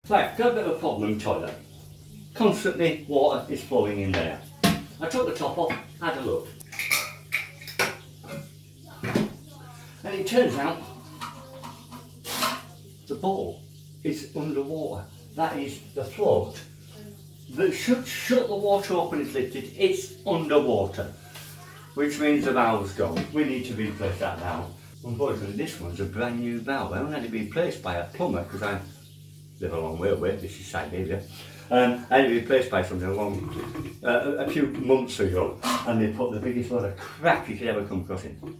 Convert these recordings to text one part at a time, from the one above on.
Right, got a bit of a problem toilet. Constantly water is flowing in there. I took the top off, had a look. And it turns out the bowl is underwater. That is the float that should shut the water up when it's lifted. It's underwater, which means the valve's gone. We need to replace that valve. Unfortunately, this one's a brand new valve. I only had it replaced by a plumber because I live a long way away. This is Siberia. I had it replaced by something a few months ago, and they put the biggest load of crap you could ever come across in.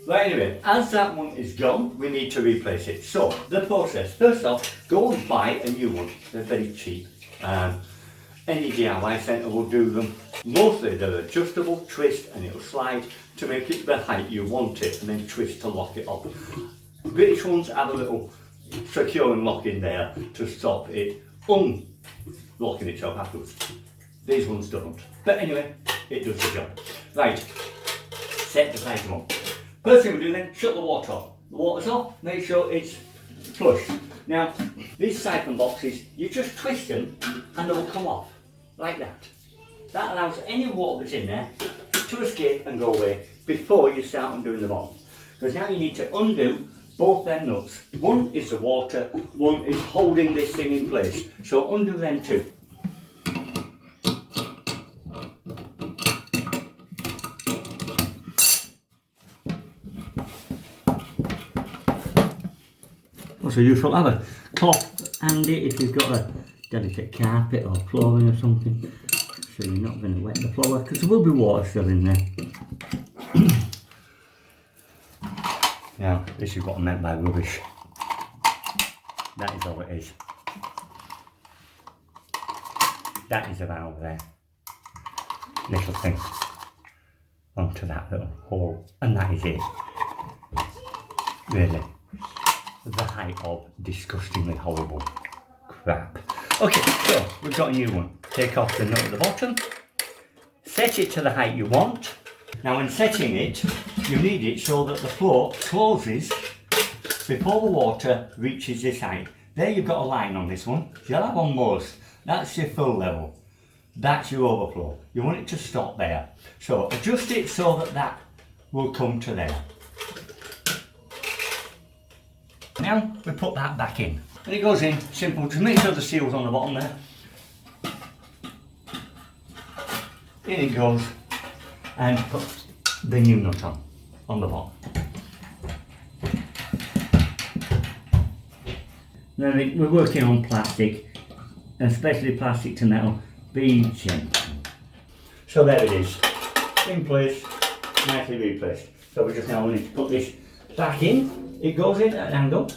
But anyway, as that one is gone, we need to replace it. So, the process, first off, go and buy a new one. They're very cheap. Any DIY centre will do them. Mostly they're adjustable, twist, and it'll slide to make it the height you want it, and then twist to lock it up. British ones have a little secure and lock in there to stop it unlocking itself afterwards. These ones don't. But anyway, it does the job. Right, set the timer on. First thing we do then, shut the water off. The water's off, make sure it's flush. Now, these siphon boxes, you just twist them and they'll come off, like that. That allows any water that's in there to escape and go away before you start undoing the bottom. Because now you need to undo both them nuts. One is the water, one is holding this thing in place. So undo them two. Also useful to have a cloth handy if you've got a delicate carpet or flooring or something, so you're not going to wet the floor, because there will be water still in there. Now, this is what I meant by rubbish. That is all it is. That is a valve there. Little thing onto that little hole, and that is it. Really. The height of disgustingly horrible crap. Okay, so we've got a new one. Take off the nut at the bottom, set it to the height you want. Now when setting it, you need it so that the float closes before the water reaches this height. There you've got a line on this one. You'll have on most. That's your full level. That's your overflow. You want it to stop there. So adjust it so that that will come to there. Now we put that back in, and it goes in simple. Just make sure the seal's on the bottom there. In it goes, and put the new nut on the bottom. Now we're working on plastic, especially plastic to metal. Be gentle. So there it is, in place, nicely replaced. So we just now need to put this back in. It goes in at an angle.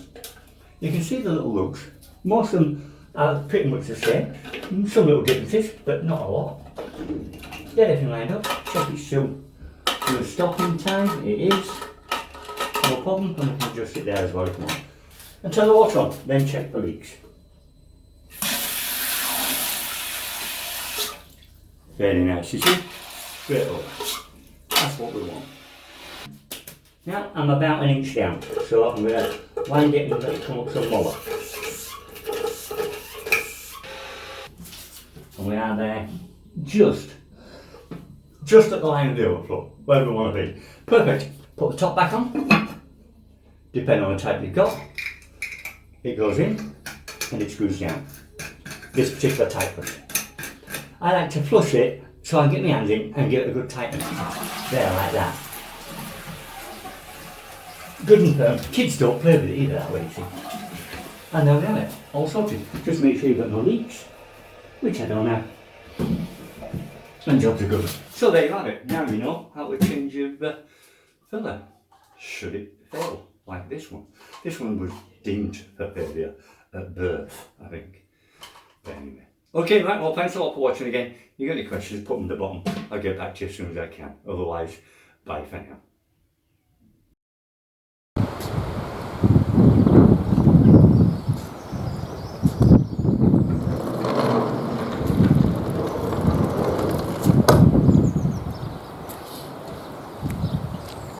You can see the little lugs. Most of them are pretty much the same. Some little differences, but not a lot. Get everything lined up. Check it's still doing stopping time. It is. No problem. And we can adjust it there as well if you want. And turn the water on. Then check for leaks. Very nice. You see? Straight over. That's what we want. Now I'm about an inch down, so I'm going to wind it and let it come up some more. And we are there, just at the line of the overflow, where we want to be. Perfect. Put the top back on, depending on the type you've got. It goes in and it screws down. This particular type of it. I like to flush it so I can get my hands in and get a good tightness. There, like that. Good and firm. Kids don't play with it either that way, you see. And there we have it, all sorted. Just make sure you've got no leaks, which I don't have. And jobs are good. So there you have it. Now you know how to change your filler, should it fail, like this one. This one was deemed for failure at birth, I think. But anyway. Okay, right, well thanks a lot for watching again. If you got any questions, put them at the bottom. I'll get back to you as soon as I can. Otherwise, bye for now.